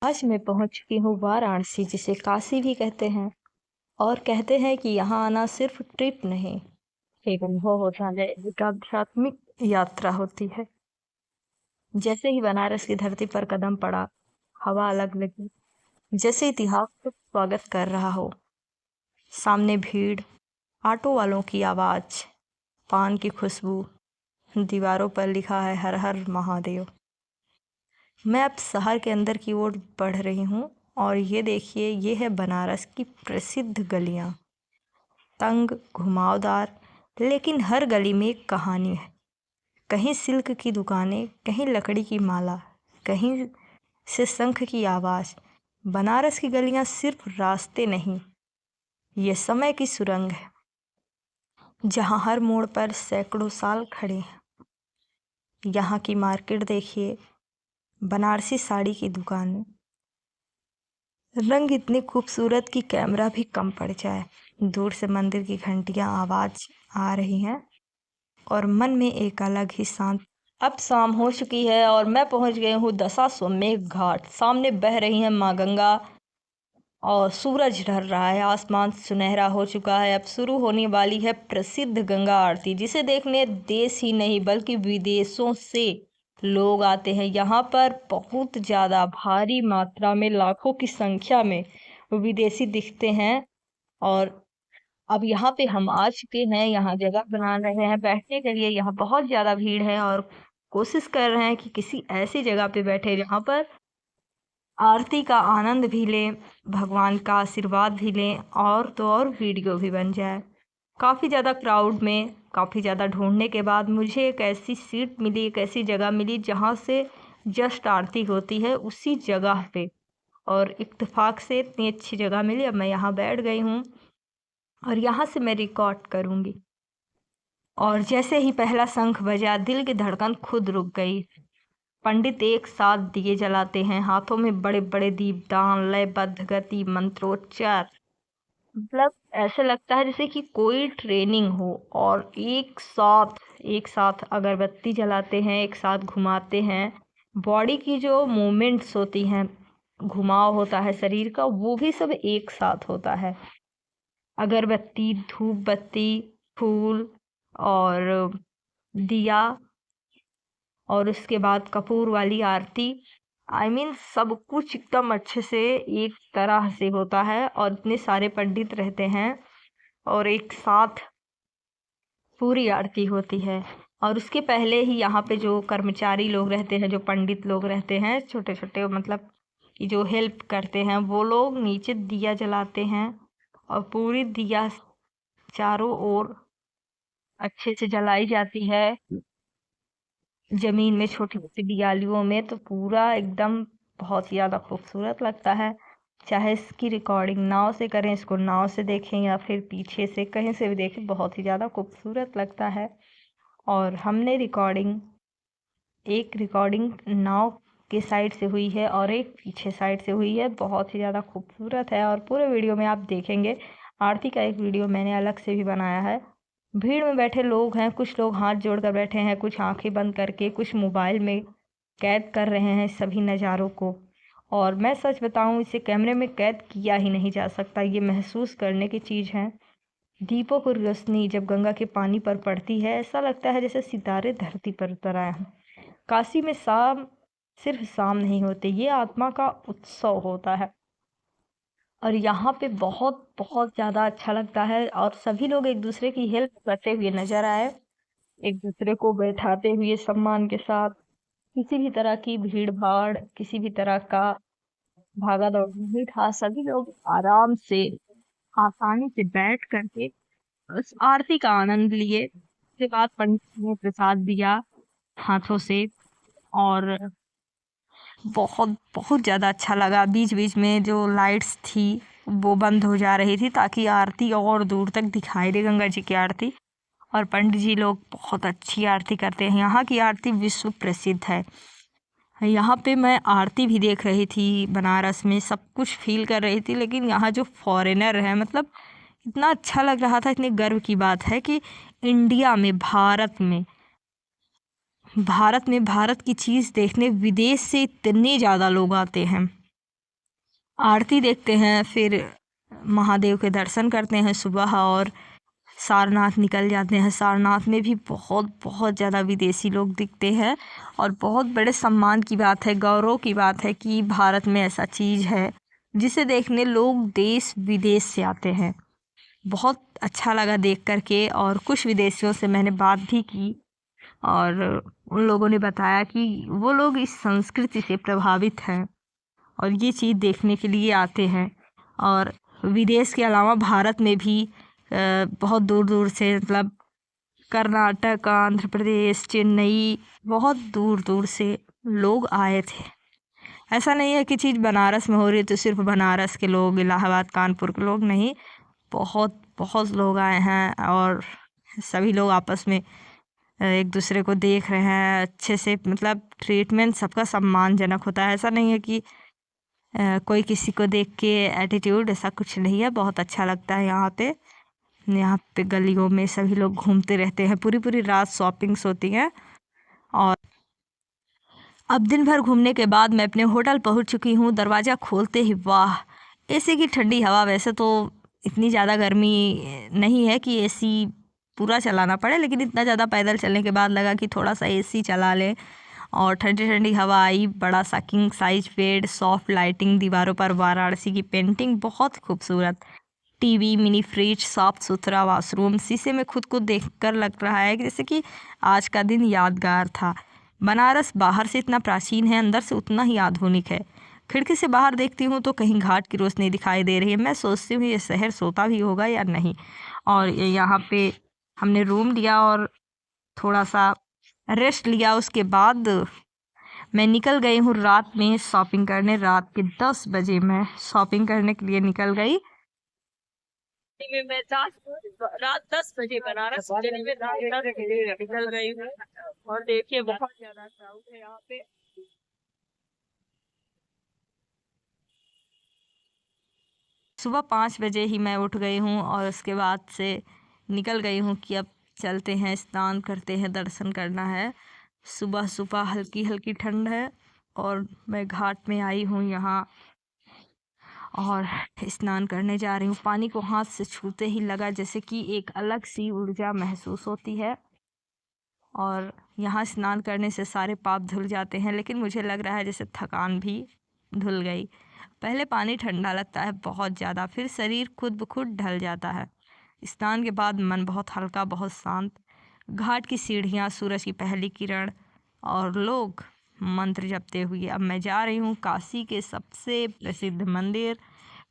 आज मैं पहुंच चुकी हूँ वाराणसी, जिसे काशी भी कहते हैं। और कहते हैं कि यहाँ आना सिर्फ ट्रिप नहीं, एक अनुभव होता है, एक आध्यात्मिक यात्रा होती है। जैसे ही बनारस की धरती पर कदम पड़ा, हवा अलग लगी, जैसे इतिहास को स्वागत कर रहा हो। सामने भीड़, ऑटो वालों की आवाज, पान की खुशबू, दीवारों पर लिखा है हर हर महादेव। मैं अब शहर के अंदर की ओर बढ़ रही हूँ और ये देखिए, ये है बनारस की प्रसिद्ध गलियाँ। तंग, घुमावदार, लेकिन हर गली में एक कहानी है। कहीं सिल्क की दुकानें, कहीं लकड़ी की माला, कहीं से शंख की आवाज़। बनारस की गलियाँ सिर्फ रास्ते नहीं, ये समय की सुरंग है, जहाँ हर मोड़ पर सैकड़ों साल खड़े हैं। यहाँ की मार्केट देखिए, बनारसी साड़ी की दुकानें, रंग इतने खूबसूरत कि कैमरा भी कम पड़ जाए। दूर से मंदिर की घंटियां आवाज आ रही हैं और मन में एक अलग ही शांत। अब शाम हो चुकी है और मैं पहुंच गई हूँ दशाश्वमेध घाट। सामने बह रही है माँ गंगा और सूरज ढल रहा है, आसमान सुनहरा हो चुका है। अब शुरू होने वाली है प्रसिद्ध गंगा आरती, जिसे देखने देश ही नहीं बल्कि विदेशों से लोग आते हैं। यहाँ पर बहुत ज़्यादा भारी मात्रा में, लाखों की संख्या में विदेशी दिखते हैं। और अब यहाँ पे हम आ चुके हैं, यहाँ जगह बना रहे हैं बैठने के लिए। यहाँ बहुत ज़्यादा भीड़ है और कोशिश कर रहे हैं कि किसी ऐसी जगह पे बैठे जहाँ पर आरती का आनंद भी लें, भगवान का आशीर्वाद भी लें और तो और वीडियो भी बन जाए। काफ़ी ज़्यादा क्राउड में, काफ़ी ज़्यादा ढूंढने के बाद मुझे एक ऐसी सीट मिली, एक ऐसी जगह मिली जहाँ से जस्ट आरती होती है, उसी जगह पे। और इत्तेफाक से इतनी अच्छी जगह मिली, अब मैं यहाँ बैठ गई हूँ और यहाँ से मैं रिकॉर्ड करूँगी। और जैसे ही पहला शंख बजा, दिल की धड़कन खुद रुक गई। पंडित एक साथ दिए जलाते हैं, हाथों में बड़े बड़े दीपदान, लयबद्ध गति, मंत्रोच्चार। मतलब ऐसे लगता है जैसे कि कोई ट्रेनिंग हो। और एक साथ अगरबत्ती जलाते हैं, एक साथ घुमाते हैं। बॉडी की जो मूवमेंट्स होती हैं, घुमाव होता है शरीर का, वो भी सब एक साथ होता है। अगरबत्ती, धूप बत्ती, फूल और दिया, और उसके बाद कपूर वाली आरती। सब कुछ एकदम अच्छे से एक तरह से होता है और इतने सारे पंडित रहते हैं और एक साथ पूरी आरती होती है। और उसके पहले ही यहाँ पे जो कर्मचारी लोग रहते हैं, जो पंडित लोग रहते हैं, छोटे छोटे, मतलब कि जो हेल्प करते हैं, वो लोग नीचे दिया जलाते हैं और पूरी दिया चारों ओर अच्छे से जलाई जाती है। जमीन में छोटी छोटी दियालियों में, तो पूरा एकदम बहुत ही ज़्यादा खूबसूरत लगता है। चाहे इसकी रिकॉर्डिंग नाव से करें, इसको नाव से देखें या फिर पीछे से कहीं से भी देखें, बहुत ही ज़्यादा खूबसूरत लगता है। और हमने एक रिकॉर्डिंग नाव के साइड से हुई है और एक पीछे साइड से हुई है, बहुत ही ज़्यादा खूबसूरत है। और पूरे वीडियो में आप देखेंगे, आरती का एक वीडियो मैंने अलग से भी बनाया है। भीड़ में बैठे लोग हैं, कुछ लोग हाथ जोड़कर बैठे हैं, कुछ आंखें बंद करके, कुछ मोबाइल में कैद कर रहे हैं सभी नज़ारों को। और मैं सच बताऊं, इसे कैमरे में कैद किया ही नहीं जा सकता, ये महसूस करने की चीज़ है। दीपों की रोशनी जब गंगा के पानी पर पड़ती है, ऐसा लगता है जैसे सितारे धरती पर उतर आए हैं। काशी में शाम सिर्फ शाम नहीं होते, ये आत्मा का उत्सव होता है। और यहाँ पे बहुत बहुत ज़्यादा अच्छा लगता है और सभी लोग एक दूसरे की हेल्प करते हुए नजर आए, एक दूसरे को बैठाते हुए सम्मान के साथ। किसी भी तरह की भीड़ भाड़, किसी भी तरह का भागा दौड़ नहीं था। सभी लोग आराम से, आसानी से बैठ करके उस आरती का आनंद लिए। उसके बाद पंडित ने प्रसाद दिया हाथों से और बहुत बहुत ज़्यादा अच्छा लगा। बीच बीच में जो लाइट्स थी वो बंद हो जा रही थी ताकि आरती और दूर तक दिखाई दे, गंगा जी की आरती। और पंडित जी लोग बहुत अच्छी आरती करते हैं। यहाँ की आरती विश्व प्रसिद्ध है। यहाँ पे मैं आरती भी देख रही थी, बनारस में सब कुछ फील कर रही थी, लेकिन यहाँ जो फॉरेनर है, मतलब इतना अच्छा लग रहा था, इतने गर्व की बात है कि इंडिया में, भारत में भारत की चीज़ देखने विदेश से इतने ज़्यादा लोग आते हैं। आरती देखते हैं, फिर महादेव के दर्शन करते हैं सुबह और सारनाथ निकल जाते हैं। सारनाथ में भी बहुत बहुत ज़्यादा विदेशी लोग दिखते हैं और बहुत बड़े सम्मान की बात है, गौरव की बात है कि भारत में ऐसा चीज़ है जिसे देखने लोग देश विदेश से आते हैं। बहुत अच्छा लगा देख कर के, और कुछ विदेशियों से मैंने बात भी की और उन लोगों ने बताया कि वो लोग इस संस्कृति से प्रभावित हैं और ये चीज़ देखने के लिए आते हैं। और विदेश के अलावा भारत में भी बहुत दूर दूर से, मतलब कर्नाटक, आंध्र प्रदेश, चेन्नई, बहुत दूर दूर से लोग आए थे। ऐसा नहीं है कि चीज़ बनारस में हो रही है तो सिर्फ बनारस के लोग, इलाहाबाद, कानपुर के लोग नहीं, बहुत बहुत लोग आए हैं और सभी लोग आपस में एक दूसरे को देख रहे हैं अच्छे से। मतलब ट्रीटमेंट सबका सम्मानजनक होता है। ऐसा नहीं है कि कोई किसी को देख के एटीट्यूड, ऐसा कुछ नहीं है। बहुत अच्छा लगता है यहाँ पे। यहाँ पे गलियों में सभी लोग घूमते रहते हैं, पूरी पूरी रात शॉपिंग्स होती हैं। और अब दिन भर घूमने के बाद मैं अपने होटल पहुँच चुकी हूँ। दरवाज़ा खोलते ही वाह, एसी की ठंडी हवा। वैसे तो इतनी ज़्यादा गर्मी नहीं है कि एसी पूरा चलाना पड़े, लेकिन इतना ज़्यादा पैदल चलने के बाद लगा कि थोड़ा सा एसी चला लें। और ठंडी ठंडी हवा आई। बड़ा सा king size bed, soft lighting, दीवारों पर वाराणसी की पेंटिंग, बहुत खूबसूरत टीवी, मिनी फ्रिज, साफ सुथरा वॉशरूम। शीशे में खुद को देखकर लग रहा है कि जैसे कि आज का दिन यादगार था। बनारस बाहर से इतना प्राचीन है, अंदर से उतना ही आधुनिक है। खिड़की से बाहर देखती हूँ तो कहीं घाट की रोशनी दिखाई दे रही है। मैं सोचती हूँ ये शहर सोता भी होगा या नहीं। और यहाँ पे हमने रूम लिया और थोड़ा सा रेस्ट लिया। उसके बाद मैं निकल गई हूँ रात में शॉपिंग करने। रात के 10 बजे मैं शॉपिंग करने के लिए निकल गई। मैं रात 10 बजे बनारस में रात 10 बजे निकल गई हूँ और देखिए बहुत ज्यादा क्राउड है यहाँ पे। सुबह 5 बजे ही मैं उठ गई हूँ और उसके बाद से निकल गई हूँ कि अब चलते हैं, स्नान करते हैं, दर्शन करना है। सुबह सुबह हल्की हल्की ठंड है और मैं घाट में आई हूँ यहाँ और स्नान करने जा रही हूँ। पानी को हाथ से छूते ही लगा जैसे कि एक अलग सी ऊर्जा महसूस होती है और यहाँ स्नान करने से सारे पाप धुल जाते हैं। लेकिन मुझे लग रहा है जैसे थकान भी धुल गई। पहले पानी ठंडा लगता है बहुत ज़्यादा, फिर शरीर खुद ब खुद ढल जाता है। स्नान के बाद मन बहुत हल्का, बहुत शांत। घाट की सीढ़ियाँ, सूरज की पहली किरण और लोग मंत्र जपते हुए। अब मैं जा रही हूँ काशी के सबसे प्रसिद्ध मंदिर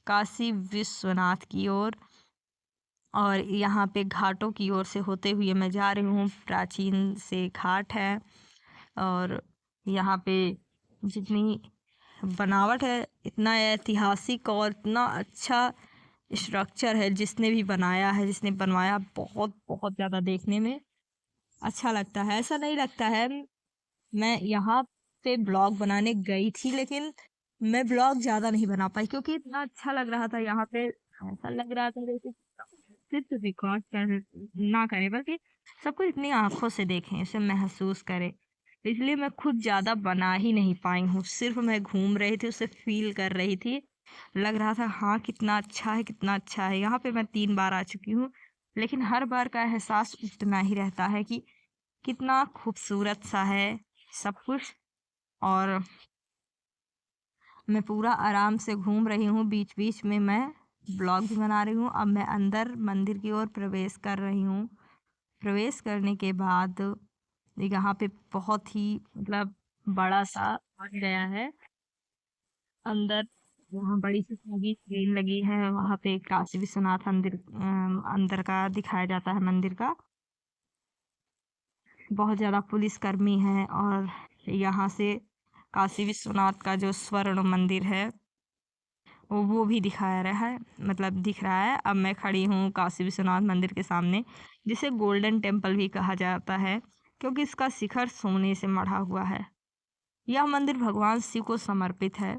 काशी विश्वनाथ की ओर। और यहाँ पे घाटों की ओर से होते हुए मैं जा रही हूँ। प्राचीन से घाट है और यहाँ पे जितनी बनावट है, इतना ऐतिहासिक और इतना अच्छा स्ट्रक्चर है। जिसने भी बनाया है, जिसने बनवाया, बहुत बहुत ज़्यादा देखने में अच्छा लगता है। ऐसा नहीं लगता है, मैं यहाँ पे ब्लॉग बनाने गई थी लेकिन मैं ब्लॉग ज़्यादा नहीं बना पाई क्योंकि इतना अच्छा लग रहा था यहाँ पे। ऐसा लग रहा था जैसे सिर्फ रिकॉर्ड कर ना करें, बल्कि सब कुछ इतनी आंखों से देखें, इसे महसूस करें। इसलिए मैं खुद ज़्यादा बना ही नहीं पाई हूँ। सिर्फ मैं घूम रही थी, उसे फील कर रही थी। लग रहा था हाँ कितना अच्छा है, कितना अच्छा है। यहाँ पे मैं 3 बार आ चुकी हूँ लेकिन हर बार का एहसास उतना ही रहता है कि कितना खूबसूरत सा है सब कुछ। और मैं पूरा आराम से घूम रही हूँ, बीच बीच में मैं ब्लॉग भी बना रही हूँ। अब मैं अंदर मंदिर की ओर प्रवेश कर रही हूँ। प्रवेश करने के बाद यहाँ पे बहुत ही, मतलब बड़ा सा बन गया है अंदर। वहाँ बड़ी सी स्क्रीन लगी है, वहाँ पे काशी विश्वनाथ मंदिर अंदर का दिखाया जाता है मंदिर का। बहुत ज़्यादा पुलिसकर्मी हैं और यहाँ से काशी विश्वनाथ का जो स्वर्ण मंदिर है वो भी दिखाया रहा है, मतलब दिख रहा है। अब मैं खड़ी हूँ काशी विश्वनाथ मंदिर के सामने, जिसे गोल्डन टेम्पल भी कहा जाता है क्योंकि इसका शिखर सोने से मढ़ा हुआ है। यह मंदिर भगवान शिव को समर्पित है।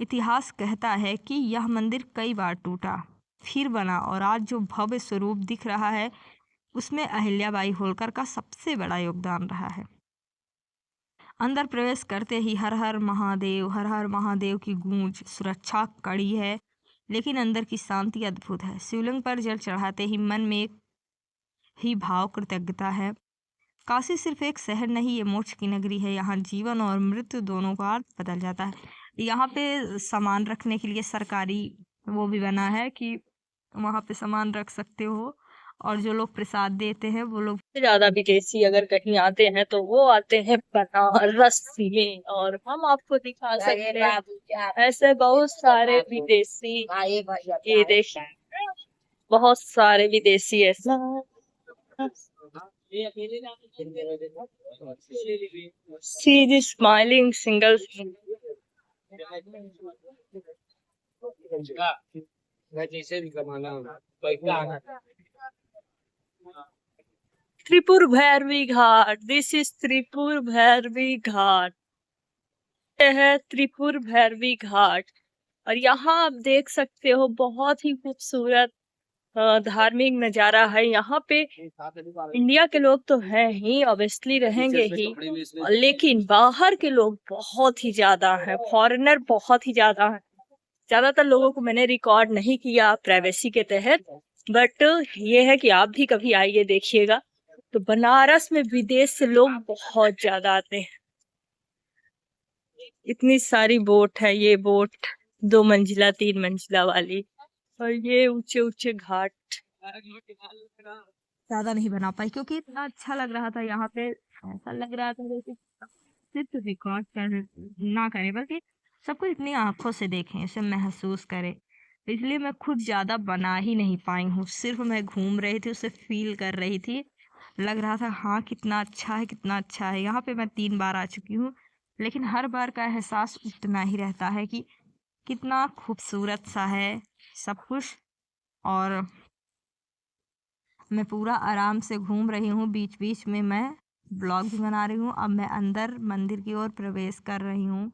इतिहास कहता है कि यह मंदिर कई बार टूटा, फिर बना और आज जो भव्य स्वरूप दिख रहा है उसमें अहिल्याबाई होलकर का सबसे बड़ा योगदान रहा है। अंदर प्रवेश करते ही हर हर महादेव की गूंज सुरक्षा कड़ी है, लेकिन अंदर की शांति अद्भुत है। शिवलिंग पर जल चढ़ाते ही मन में एक ही भाव कृतज्ञता है। काशी सिर्फ एक शहर नहीं, ये मोक्ष की नगरी है। यहाँ जीवन और मृत्यु दोनों का अर्थ बदल जाता है। यहाँ पे सामान रखने के लिए सरकारी वो भी बना है कि वहाँ पे सामान रख सकते हो, और जो लोग प्रसाद देते हैं वो लोग ज्यादा विदेशी अगर कहीं आते हैं तो वो आते हैं बनारस में, और हम आपको दिखा सकते हैं ऐसे बहुत सारे विदेशी। ये देखिए बहुत सारे विदेशी ऐसा see is smiling single Tripur Bhairavi ghat. This is Tripur Bhairavi ghat. यह है त्रिपुर भैरवी घाट, और यहाँ आप देख सकते हो बहुत ही खूबसूरत धार्मिक नजारा है। यहाँ पे इंडिया के लोग तो हैं ही, ऑब्वियसली रहेंगे ही, लेकिन बाहर के लोग बहुत ही ज्यादा हैं, फॉरेनर बहुत ही ज्यादा हैं। ज्यादातर लोगों को मैंने रिकॉर्ड नहीं किया प्राइवेसी के तहत, बट ये है कि आप भी कभी आइए देखिएगा। तो बनारस में विदेश से लोग बहुत ज्यादा आते हैं। इतनी सारी बोट है, ये बोट 2 मंजिला 3 मंजिला वाली, और ये ऊंचे ऊंचे घाट। ज्यादा नहीं बना पाई क्योंकि इतना अच्छा लग रहा था यहाँ पे। ऐसा लग रहा था जैसे सिर्फ रिकॉर्ड कर ना करें, बल्कि सब कुछ इतनी आंखों से देखें, इसे महसूस करें। इसलिए मैं खुद ज्यादा बना ही नहीं पाई हूँ, सिर्फ मैं घूम रही थी, उसे फील कर रही थी। लग रहा था हाँ कितना अच्छा है, कितना अच्छा है। यहाँ पे मैं 3 बार आ चुकी हूँ, लेकिन हर बार का एहसास उतना ही रहता है कि कितना खूबसूरत सा है सब कुछ। और मैं पूरा आराम से घूम रही हूँ, बीच बीच में मैं ब्लॉग भी बना रही हूँ। अब मैं अंदर मंदिर की ओर प्रवेश कर रही हूँ।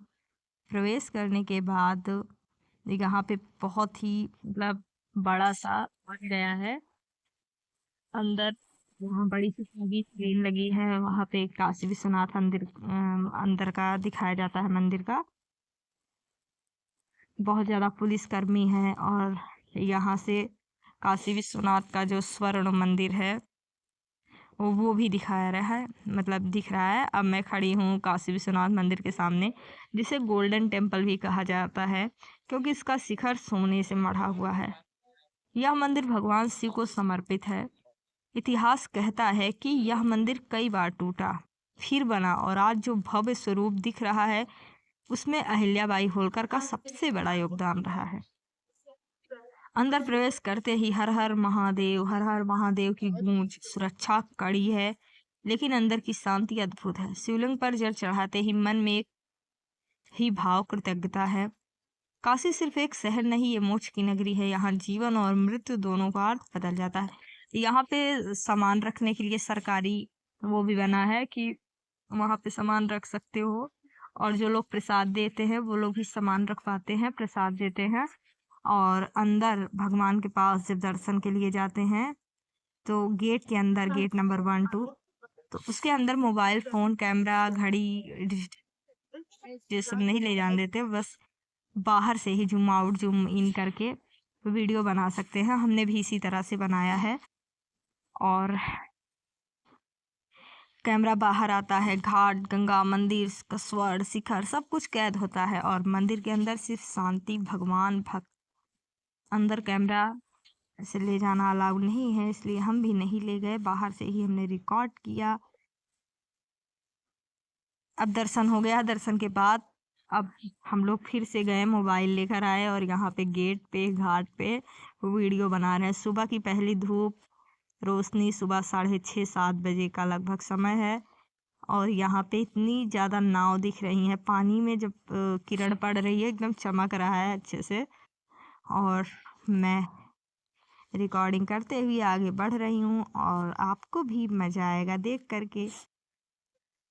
प्रवेश करने के बाद यहाँ पे बहुत ही मतलब बड़ा सा बन गया है अंदर। वहाँ बड़ी सी बड़ी स्क्रीन लगी है, वहाँ पे काशी विश्वनाथ मंदिर अंदर का दिखाया जाता है मंदिर का। बहुत ज़्यादा पुलिसकर्मी हैं, और यहाँ से काशी विश्वनाथ का जो स्वर्ण मंदिर है वो भी दिखाया रहा है, मतलब दिख रहा है। अब मैं खड़ी हूँ काशी विश्वनाथ मंदिर के सामने, जिसे गोल्डन टेम्पल भी कहा जाता है क्योंकि इसका शिखर सोने से मढ़ा हुआ है। यह मंदिर भगवान शिव को समर्पित है। इतिहास कहता है कि यह मंदिर कई बार टूटा, फिर बना, और आज जो भव्य स्वरूप दिख रहा है उसमें अहिल्याबाई होलकर का सबसे बड़ा योगदान रहा है। अंदर प्रवेश करते ही हर हर महादेव की गूंज सुरक्षा कड़ी है, लेकिन अंदर की शांति अद्भुत है। शिवलिंग पर जल चढ़ाते ही मन में एक ही भाव कृतज्ञता है। काशी सिर्फ एक शहर नहीं, ये मोक्ष की नगरी है। यहाँ जीवन और मृत्यु दोनों का अर्थ बदल जाता है। यहाँ पे सामान रखने के लिए सरकारी वो भी बना है कि वहाँ पे सामान रख सकते हो, और जो लोग प्रसाद देते हैं वो लोग भी सामान रखवाते हैं, प्रसाद देते हैं। और अंदर भगवान के पास जब दर्शन के लिए जाते हैं तो गेट के अंदर, गेट नंबर 1 2, तो उसके अंदर मोबाइल फोन, कैमरा, घड़ी ये सब नहीं ले जाने देते। बस बाहर से ही जूम आउट जूम इन करके वीडियो बना सकते हैं। हमने भी इसी तरह से बनाया है, और कैमरा बाहर आता है, घाट, गंगा, मंदिर का स्वर्ण शिखर सब कुछ कैद होता है, और मंदिर के अंदर सिर्फ शांति, भगवान, भक्त। अंदर कैमरा ऐसे ले जाना अलाउड नहीं है, इसलिए हम भी नहीं ले गए, बाहर से ही हमने रिकॉर्ड किया। अब दर्शन हो गया। दर्शन के बाद अब हम लोग फिर से गए, मोबाइल लेकर आए, और यहाँ पे गेट पे, घाट पे वीडियो बना रहे हैं। सुबह की पहली धूप रोशनी, सुबह 6:30-7 बजे का लगभग समय है, और यहाँ पे इतनी ज़्यादा नाव दिख रही हैं पानी में। जब किरण पड़ रही है एकदम चमक रहा है अच्छे से, और मैं रिकॉर्डिंग करते हुए आगे बढ़ रही हूँ, और आपको भी मज़ा आएगा देख करके।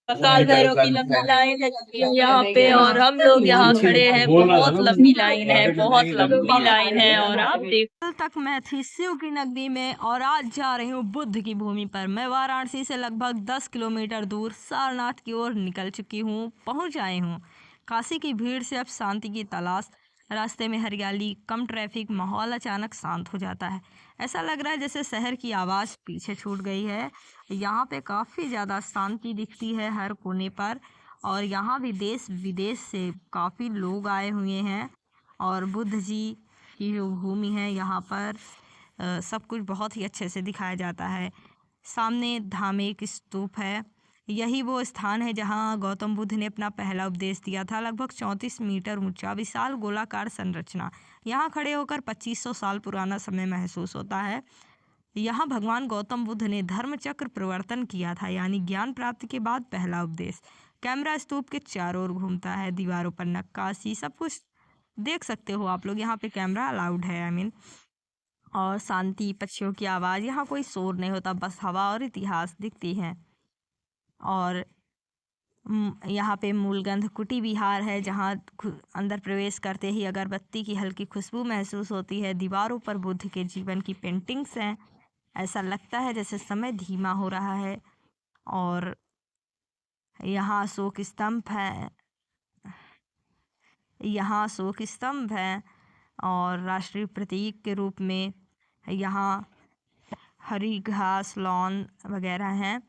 काल भैरव की लंबी लाइन लगती है यहाँ पे, और हम लोग यहाँ खड़े हैं। बहुत लंबी लाइन है, बहुत लंबी लाइन है। और आप देख, कल तक मैं थी शिव की नगरी में और आज जा रही हूँ बुद्ध की भूमि पर। मैं वाराणसी से लगभग 10 किलोमीटर दूर सारनाथ की ओर निकल चुकी हूँ, पहुँच आई हूँ। काशी की भीड़ से अब शांति की तलाश। रास्ते में हरियाली, कम ट्रैफिक, माहौल अचानक शांत हो जाता है। ऐसा लग रहा है जैसे शहर की आवाज़ पीछे छूट गई है। यहाँ पे काफ़ी ज़्यादा शांति दिखती है हर कोने पर, और यहाँ भी देश विदेश से काफ़ी लोग आए हुए हैं। और बुद्ध जी की जो भूमि है यहाँ पर सब कुछ बहुत ही अच्छे से दिखाया जाता है। सामने धार्मिक स्तूप है। यही वो स्थान है जहाँ गौतम बुद्ध ने अपना पहला उपदेश दिया था। लगभग 34 मीटर ऊंचा विशाल गोलाकार संरचना। यहाँ खड़े होकर 2500 साल पुराना समय महसूस होता है। यहाँ भगवान गौतम बुद्ध ने धर्म चक्र प्रवर्तन किया था, यानी ज्ञान प्राप्ति के बाद पहला उपदेश। कैमरा स्तूप के चारों ओर घूमता है, दीवारों पर नक्काशी, सब कुछ देख सकते हो आप लोग। यहाँ पे कैमरा अलाउड है, आई मीन। और शांति, पक्षियों की आवाज़, यहाँ कोई शोर नहीं होता, बस हवा और इतिहास दिखती है। और यहाँ पे मूलगंध कुटी विहार है, जहाँ अंदर प्रवेश करते ही अगरबत्ती की हल्की खुशबू महसूस होती है। दीवारों पर बुद्ध के जीवन की पेंटिंग्स हैं। ऐसा लगता है जैसे समय धीमा हो रहा है। और यहाँ अशोक स्तंभ है, यहाँ अशोक स्तंभ है और राष्ट्रीय प्रतीक के रूप में यहाँ हरी घास, लॉन वगैरह हैं।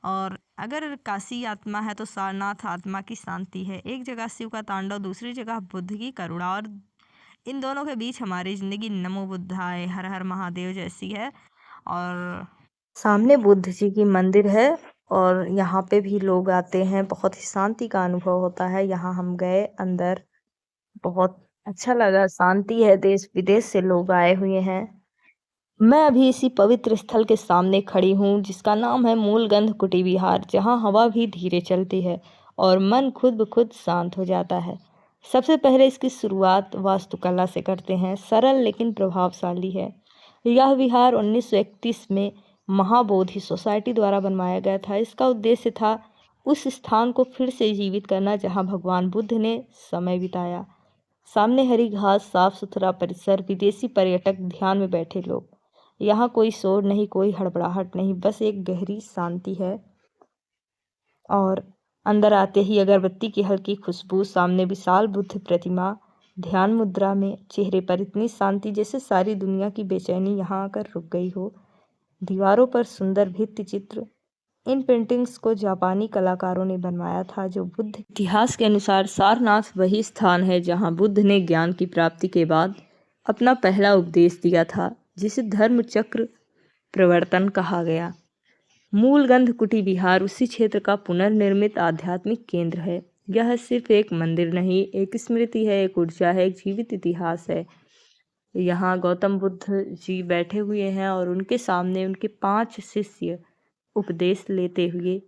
और अगर काशी आत्मा है तो सारनाथ आत्मा की शांति है। एक जगह शिव का तांडव, दूसरी जगह बुद्ध की करुणा, और इन दोनों के बीच हमारी ज़िंदगी नमो बुद्धाय, हर हर महादेव जैसी है। और सामने बुद्ध जी की मंदिर है और यहाँ पे भी लोग आते हैं। बहुत ही शांति का अनुभव होता है। यहाँ हम गए अंदर, बहुत अच्छा लगा, शांति है, देश विदेश से लोग आए हुए हैं। मैं अभी इसी पवित्र स्थल के सामने खड़ी हूँ जिसका नाम है मूलगंध कुटी विहार, जहाँ हवा भी धीरे चलती है और मन खुद ब खुद शांत हो जाता है। सबसे पहले इसकी शुरुआत वास्तुकला से करते हैं। सरल लेकिन प्रभावशाली है। यह विहार 1931 में महाबोधि सोसाइटी द्वारा बनवाया गया था। इसका उद्देश्य था उस स्थान को फिर से जीवित करना जहाँ भगवान बुद्ध ने समय बिताया। सामने हरी घास, साफ सुथरा परिसर, विदेशी पर्यटक, ध्यान में बैठे लोग। यहाँ कोई शोर नहीं, कोई हड़बड़ाहट नहीं, बस एक गहरी शांति है। और अंदर आते ही अगरबत्ती की हल्की खुशबू, सामने विशाल बुद्ध प्रतिमा ध्यान मुद्रा में, चेहरे पर इतनी शांति जैसे सारी दुनिया की बेचैनी यहाँ आकर रुक गई हो। दीवारों पर सुंदर भित्ति चित्र। इन पेंटिंग्स को जापानी कलाकारों ने बनवाया था। जो बुद्ध इतिहास के अनुसार सारनाथ वही स्थान है जहाँ बुद्ध ने ज्ञान की प्राप्ति के बाद अपना पहला उपदेश दिया था, जिसे धर्म चक्र प्रवर्तन कहा गया। मूलगंध कुटी विहार उसी क्षेत्र का पुनर्निर्मित आध्यात्मिक केंद्र है। यह सिर्फ एक मंदिर नहीं, एक स्मृति है, एक ऊर्जा है, एक जीवित इतिहास है। यहाँ गौतम बुद्ध जी बैठे हुए हैं और उनके सामने उनके 5 शिष्य उपदेश लेते हुए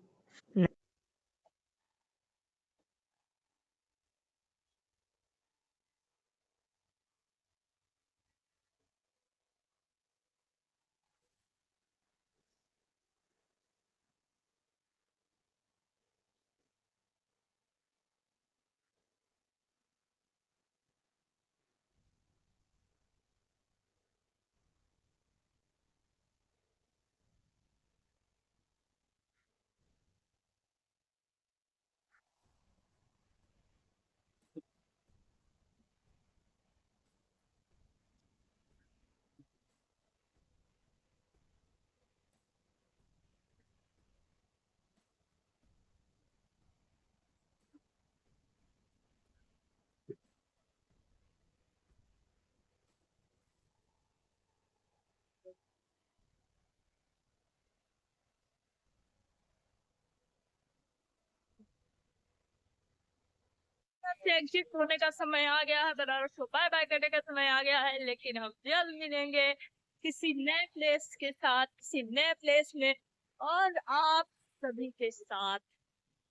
से एग्जिट होने का समय आ गया है, बनारस को बाय बाय करने का समय आ गया है। लेकिन हम जल्द मिलेंगे किसी नए प्लेस के साथ, किसी नए प्लेस में, और आप सभी के साथ।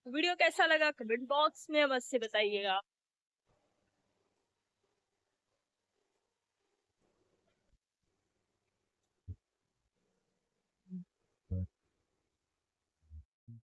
वीडियो कैसा लगा कमेंट बॉक्स में अवश्य बताइएगा।